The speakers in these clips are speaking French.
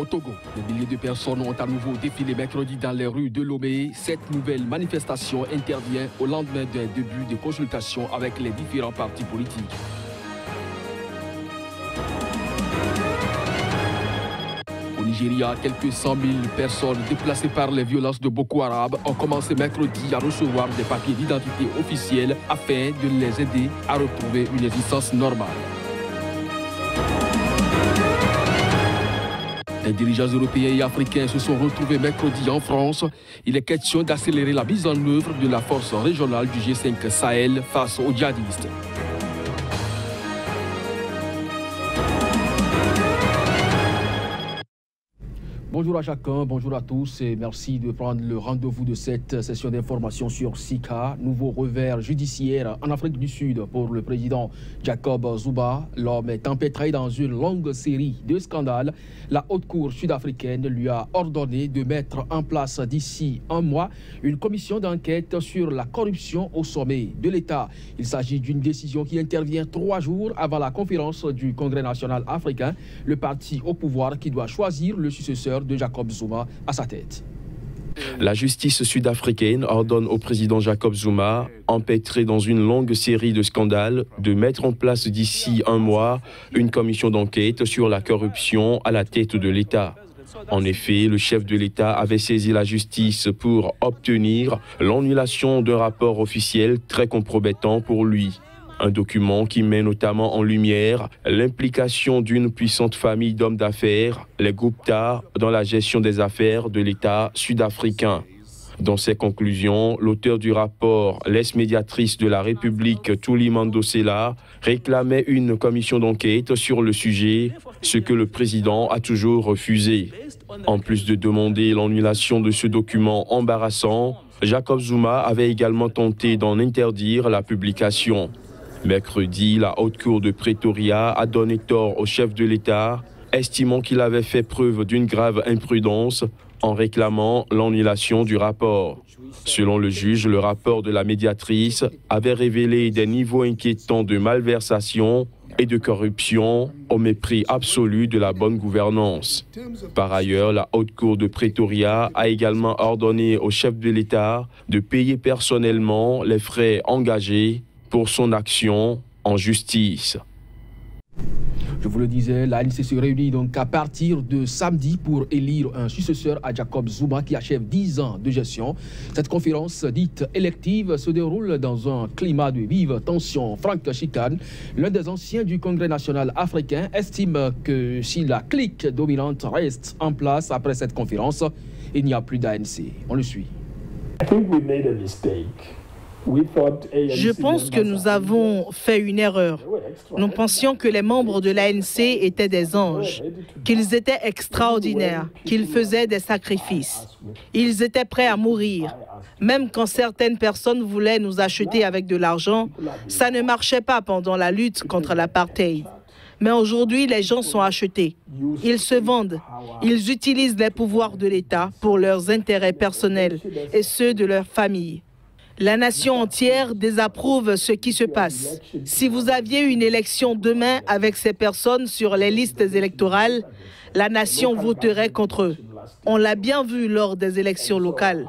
Togo. Des milliers de personnes ont à nouveau défilé mercredi dans les rues de Lomé. Cette nouvelle manifestation intervient au lendemain d'un début de consultation avec les différents partis politiques. Au Nigeria, quelques 100 000 personnes déplacées par les violences de Boko Haram ont commencé mercredi à recevoir des papiers d'identité officiels afin de les aider à retrouver une existence normale. Les dirigeants européens et africains se sont retrouvés mercredi en France. Il est question d'accélérer la mise en œuvre de la force régionale du G5 Sahel face aux djihadistes. Bonjour à chacun, bonjour à tous et merci de prendre le rendez-vous de cette session d'information sur Sika. Nouveau revers judiciaire en Afrique du Sud pour le président Jacob Zuma. L'homme est empêtré dans une longue série de scandales. La haute cour sud-africaine lui a ordonné de mettre en place d'ici un mois une commission d'enquête sur la corruption au sommet de l'État. Il s'agit d'une décision qui intervient 3 jours avant la conférence du Congrès national africain, le parti au pouvoir qui doit choisir le successeur de Jacob Zuma à sa tête. La justice sud-africaine ordonne au président Jacob Zuma, empêtré dans une longue série de scandales, de mettre en place d'ici un mois une commission d'enquête sur la corruption à la tête de l'État. En effet, le chef de l'État avait saisi la justice pour obtenir l'annulation d'un rapport officiel très compromettant pour lui. Un document qui met notamment en lumière l'implication d'une puissante famille d'hommes d'affaires, les Gupta, dans la gestion des affaires de l'État sud-africain. Dans ses conclusions, l'auteur du rapport, l'ex-médiatrice de la République Thuli Mandosela, réclamait une commission d'enquête sur le sujet, ce que le président a toujours refusé. En plus de demander l'annulation de ce document embarrassant, Jacob Zuma avait également tenté d'en interdire la publication. Mercredi, la haute cour de Pretoria a donné tort au chef de l'État, estimant qu'il avait fait preuve d'une grave imprudence en réclamant l'annulation du rapport. Selon le juge, le rapport de la médiatrice avait révélé des niveaux inquiétants de malversation et de corruption au mépris absolu de la bonne gouvernance. Par ailleurs, la haute cour de Pretoria a également ordonné au chef de l'État de payer personnellement les frais engagés pour son action en justice. Je vous le disais, l'ANC se réunit donc à partir de samedi pour élire un successeur à Jacob Zuma qui achève 10 ans de gestion. Cette conférence dite élective se déroule dans un climat de vive tension. Frank Chikane, l'un des anciens du Congrès national africain, estime que si la clique dominante reste en place après cette conférence, il n'y a plus d'ANC. On le suit. Je pense que nous avons fait une erreur. Nous pensions que les membres de l'ANC étaient des anges, qu'ils étaient extraordinaires, qu'ils faisaient des sacrifices. Ils étaient prêts à mourir. Même quand certaines personnes voulaient nous acheter avec de l'argent, ça ne marchait pas pendant la lutte contre l'apartheid. Mais aujourd'hui, les gens sont achetés. Ils se vendent. Ils utilisent les pouvoirs de l'État pour leurs intérêts personnels et ceux de leur famille. La nation entière désapprouve ce qui se passe. Si vous aviez une élection demain avec ces personnes sur les listes électorales, la nation voterait contre eux. On l'a bien vu lors des élections locales.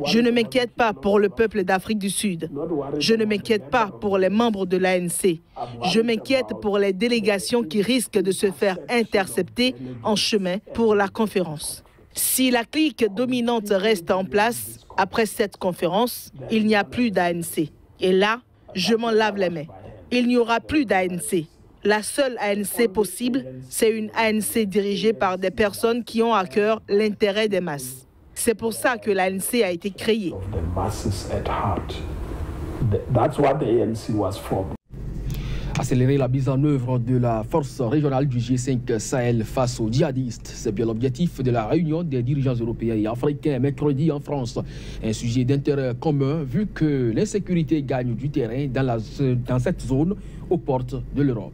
Je ne m'inquiète pas pour le peuple d'Afrique du Sud. Je ne m'inquiète pas pour les membres de l'ANC. Je m'inquiète pour les délégations qui risquent de se faire intercepter en chemin pour la conférence. Si la clique dominante reste en place, après cette conférence, il n'y a plus d'ANC. Et là, je m'en lave les mains. Il n'y aura plus d'ANC. La seule ANC possible, c'est une ANC dirigée par des personnes qui ont à cœur l'intérêt des masses. C'est pour ça que l'ANC a été créée. Accélérer la mise en œuvre de la force régionale du G5 Sahel face aux djihadistes. C'est bien l'objectif de la réunion des dirigeants européens et africains mercredi en France. Un sujet d'intérêt commun vu que l'insécurité gagne du terrain dans cette zone aux portes de l'Europe.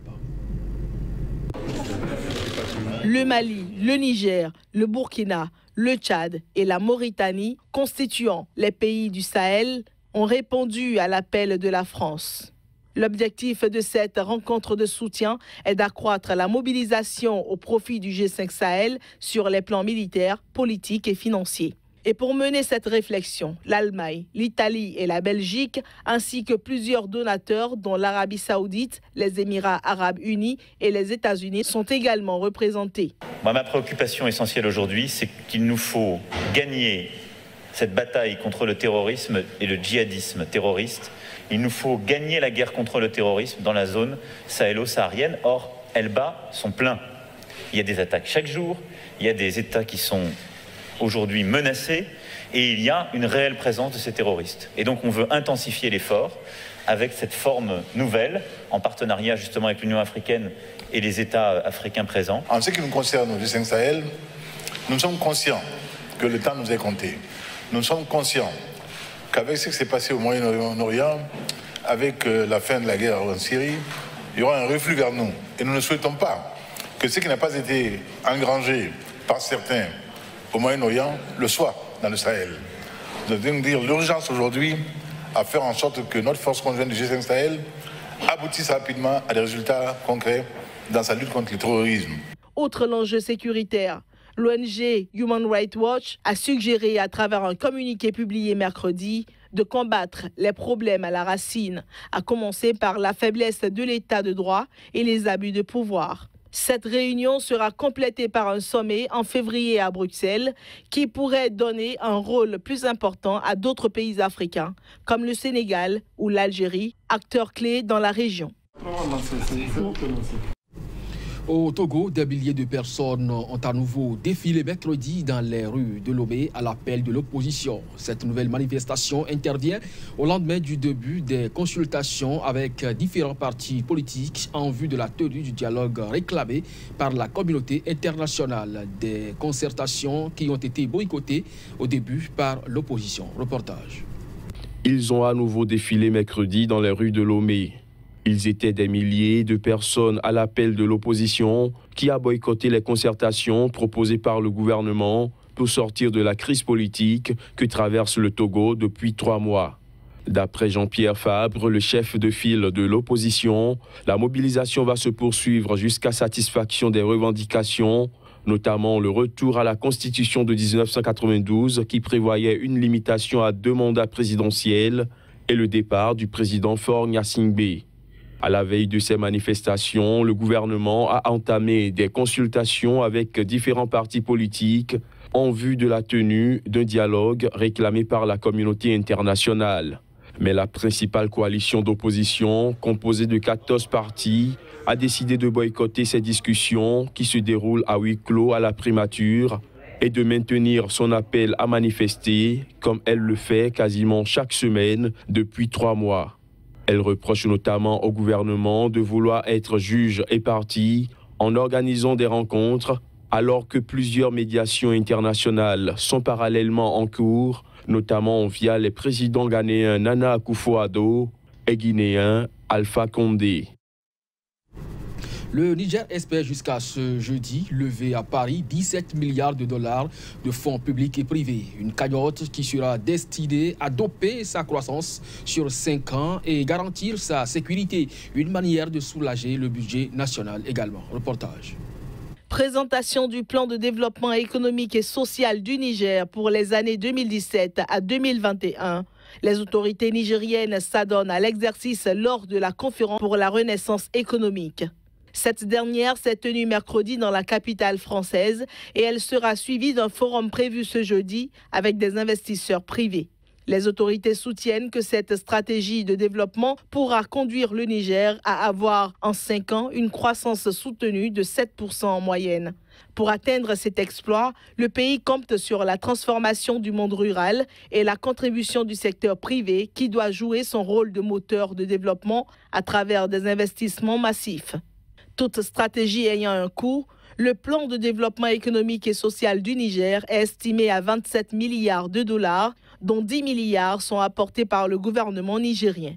Le Mali, le Niger, le Burkina, le Tchad et la Mauritanie, constituant les pays du Sahel, ont répondu à l'appel de la France. L'objectif de cette rencontre de soutien est d'accroître la mobilisation au profit du G5 Sahel sur les plans militaires, politiques et financiers. Et pour mener cette réflexion, l'Allemagne, l'Italie et la Belgique, ainsi que plusieurs donateurs dont l'Arabie Saoudite, les Émirats Arabes Unis et les États-Unis sont également représentés. Ma préoccupation essentielle aujourd'hui, c'est qu'il nous faut gagner cette bataille contre le terrorisme et le djihadisme terroriste. Il nous faut gagner la guerre contre le terrorisme dans la zone sahélo-saharienne. Or, elle bat son plein. Il y a des attaques chaque jour, il y a des États qui sont aujourd'hui menacés et il y a une réelle présence de ces terroristes. Et donc on veut intensifier l'effort avec cette forme nouvelle, en partenariat justement avec l'Union africaine et les États africains présents. En ce qui nous concerne au G5 Sahel, nous sommes conscients que le temps nous est compté. Nous sommes conscients qu'avec ce qui s'est passé au Moyen-Orient, avec la fin de la guerre en Syrie, il y aura un reflux vers nous. Et nous ne souhaitons pas que ce qui n'a pas été engrangé par certains au Moyen-Orient le soit dans le Sahel. Nous devons dire l'urgence aujourd'hui à faire en sorte que notre force conjointe du G5 Sahel aboutisse rapidement à des résultats concrets dans sa lutte contre le terrorisme. Outre l'enjeu sécuritaire, l'ONG Human Rights Watch a suggéré à travers un communiqué publié mercredi de combattre les problèmes à la racine, à commencer par la faiblesse de l'état de droit et les abus de pouvoir. Cette réunion sera complétée par un sommet en février à Bruxelles qui pourrait donner un rôle plus important à d'autres pays africains comme le Sénégal ou l'Algérie, acteurs clés dans la région. Au Togo, des milliers de personnes ont à nouveau défilé mercredi dans les rues de Lomé à l'appel de l'opposition. Cette nouvelle manifestation intervient au lendemain du début des consultations avec différents partis politiques en vue de la tenue du dialogue réclamé par la communauté internationale. Des concertations qui ont été boycottées au début par l'opposition. Reportage. Ils ont à nouveau défilé mercredi dans les rues de Lomé. Ils étaient des milliers de personnes à l'appel de l'opposition qui a boycotté les concertations proposées par le gouvernement pour sortir de la crise politique que traverse le Togo depuis 3 mois. D'après Jean-Pierre Fabre, le chef de file de l'opposition, la mobilisation va se poursuivre jusqu'à satisfaction des revendications, notamment le retour à la Constitution de 1992 qui prévoyait une limitation à 2 mandats présidentiels et le départ du président Faure Gnassingbé. À la veille de ces manifestations, le gouvernement a entamé des consultations avec différents partis politiques en vue de la tenue d'un dialogue réclamé par la communauté internationale. Mais la principale coalition d'opposition, composée de 14 partis, a décidé de boycotter ces discussions qui se déroulent à huis clos à la primature et de maintenir son appel à manifester comme elle le fait quasiment chaque semaine depuis 3 mois. Elle reproche notamment au gouvernement de vouloir être juge et partie en organisant des rencontres alors que plusieurs médiations internationales sont parallèlement en cours, notamment via les présidents ghanéens Nana Akufo-Addo et guinéens Alpha Condé. Le Niger espère jusqu'à ce jeudi lever à Paris 17 milliards de dollars de fonds publics et privés. Une cagnotte qui sera destinée à doper sa croissance sur 5 ans et garantir sa sécurité. Une manière de soulager le budget national également. Reportage. Présentation du plan de développement économique et social du Niger pour les années 2017 à 2021. Les autorités nigériennes s'adonnent à l'exercice lors de la conférence pour la renaissance économique. Cette dernière s'est tenue mercredi dans la capitale française et elle sera suivie d'un forum prévu ce jeudi avec des investisseurs privés. Les autorités soutiennent que cette stratégie de développement pourra conduire le Niger à avoir en 5 ans une croissance soutenue de 7% en moyenne. Pour atteindre cet exploit, le pays compte sur la transformation du monde rural et la contribution du secteur privé qui doit jouer son rôle de moteur de développement à travers des investissements massifs. Toute stratégie ayant un coût, le plan de développement économique et social du Niger est estimé à 27 milliards de dollars, dont 10 milliards sont apportés par le gouvernement nigérien.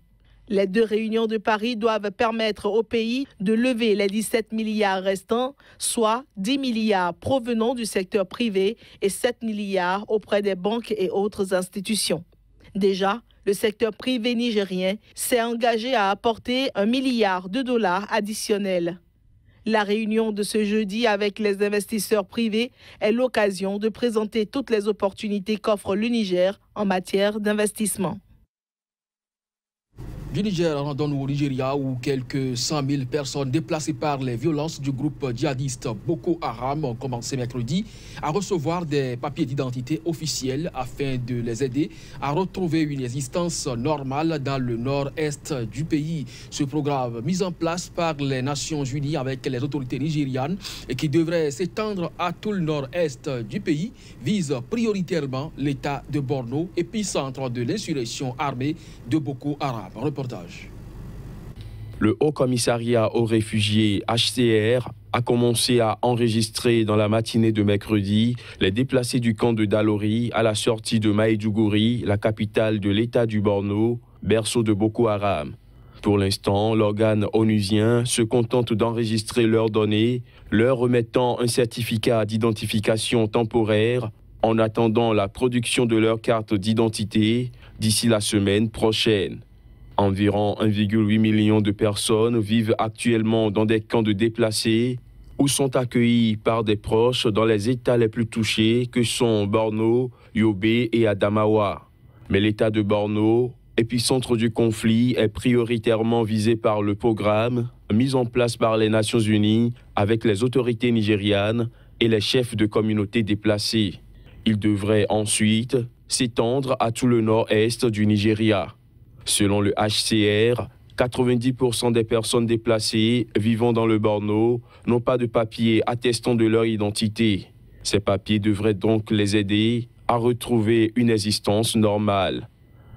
Les 2 réunions de Paris doivent permettre au pays de lever les 17 milliards restants, soit 10 milliards provenant du secteur privé et 7 milliards auprès des banques et autres institutions. Déjà, le secteur privé nigérien s'est engagé à apporter $1 milliard additionnels. La réunion de ce jeudi avec les investisseurs privés est l'occasion de présenter toutes les opportunités qu'offre le Niger en matière d'investissement. Du Niger, rendons-nous au Nigeria où quelques 100 000 personnes déplacées par les violences du groupe djihadiste Boko Haram ont commencé mercredi à recevoir des papiers d'identité officiels afin de les aider à retrouver une existence normale dans le nord-est du pays. Ce programme, mis en place par les Nations Unies avec les autorités nigérianes et qui devrait s'étendre à tout le nord-est du pays, vise prioritairement l'État de Borno, épicentre de l'insurrection armée de Boko Haram. Le Haut Commissariat aux réfugiés HCR a commencé à enregistrer dans la matinée de mercredi les déplacés du camp de Dalori à la sortie de Maïdougouri, la capitale de l'État du Borno, berceau de Boko Haram. Pour l'instant, l'organe onusien se contente d'enregistrer leurs données, leur remettant un certificat d'identification temporaire en attendant la production de leur carte d'identité d'ici la semaine prochaine. Environ 1,8 million de personnes vivent actuellement dans des camps de déplacés ou sont accueillis par des proches dans les États les plus touchés que sont Borno, Yobe et Adamawa. Mais l'État de Borno, épicentre du conflit, est prioritairement visé par le programme mis en place par les Nations Unies avec les autorités nigérianes et les chefs de communautés déplacés. Il devrait ensuite s'étendre à tout le nord-est du Nigeria. Selon le HCR, 90% des personnes déplacées vivant dans le Borno n'ont pas de papiers attestant de leur identité. Ces papiers devraient donc les aider à retrouver une existence normale.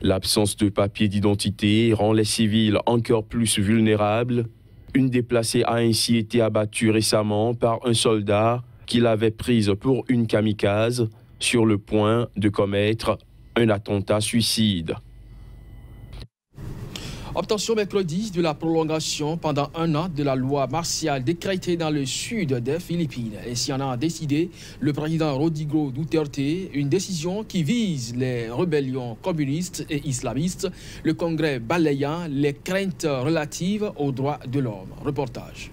L'absence de papiers d'identité rend les civils encore plus vulnérables. Une déplacée a ainsi été abattue récemment par un soldat qui l'avait prise pour une kamikaze sur le point de commettre un attentat suicide. Obtention mercredi de la prolongation pendant 1 an de la loi martiale décrétée dans le sud des Philippines. Ainsi en a décidé le président Rodrigo Duterte, une décision qui vise les rébellions communistes et islamistes, le Congrès balayant les craintes relatives aux droits de l'homme. Reportage.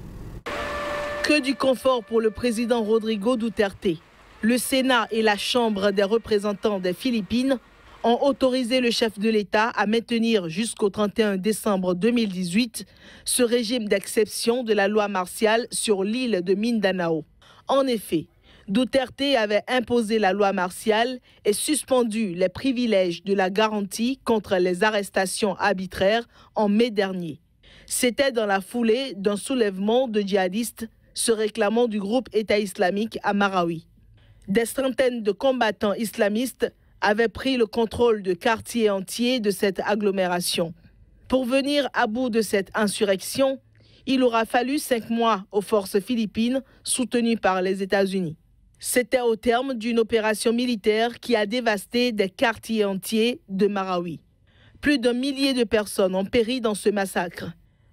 Que du confort pour le président Rodrigo Duterte. Le Sénat et la Chambre des représentants des Philippines ont autorisé le chef de l'État à maintenir jusqu'au 31 décembre 2018 ce régime d'exception de la loi martiale sur l'île de Mindanao. En effet, Duterte avait imposé la loi martiale et suspendu les privilèges de la garantie contre les arrestations arbitraires en mai dernier. C'était dans la foulée d'un soulèvement de djihadistes se réclamant du groupe État islamique à Marawi. Des centaines de combattants islamistes avaient pris le contrôle de quartiers entiers de cette agglomération. Pour venir à bout de cette insurrection, il aura fallu 5 mois aux forces philippines soutenues par les États-Unis. C'était au terme d'une opération militaire qui a dévasté des quartiers entiers de Marawi. Plus d'1 millier de personnes ont péri dans ce massacre.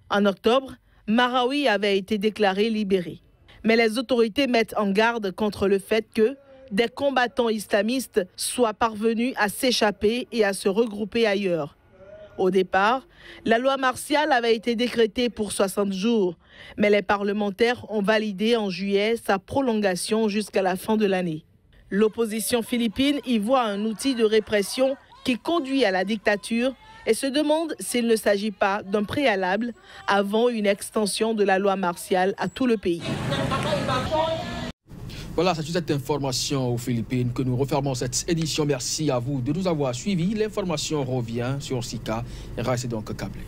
En octobre, Marawi avait été déclaré libéré. Mais les autorités mettent en garde contre le fait que des combattants islamistes soient parvenus à s'échapper et à se regrouper ailleurs. Au départ, la loi martiale avait été décrétée pour 60 jours, mais les parlementaires ont validé en juillet sa prolongation jusqu'à la fin de l'année. L'opposition philippine y voit un outil de répression qui conduit à la dictature et se demande s'il ne s'agit pas d'un préalable avant une extension de la loi martiale à tout le pays. Voilà, c'est cette information aux Philippines que nous refermons cette édition. Merci à vous de nous avoir suivis. L'information revient sur Sika et restez donc câblés.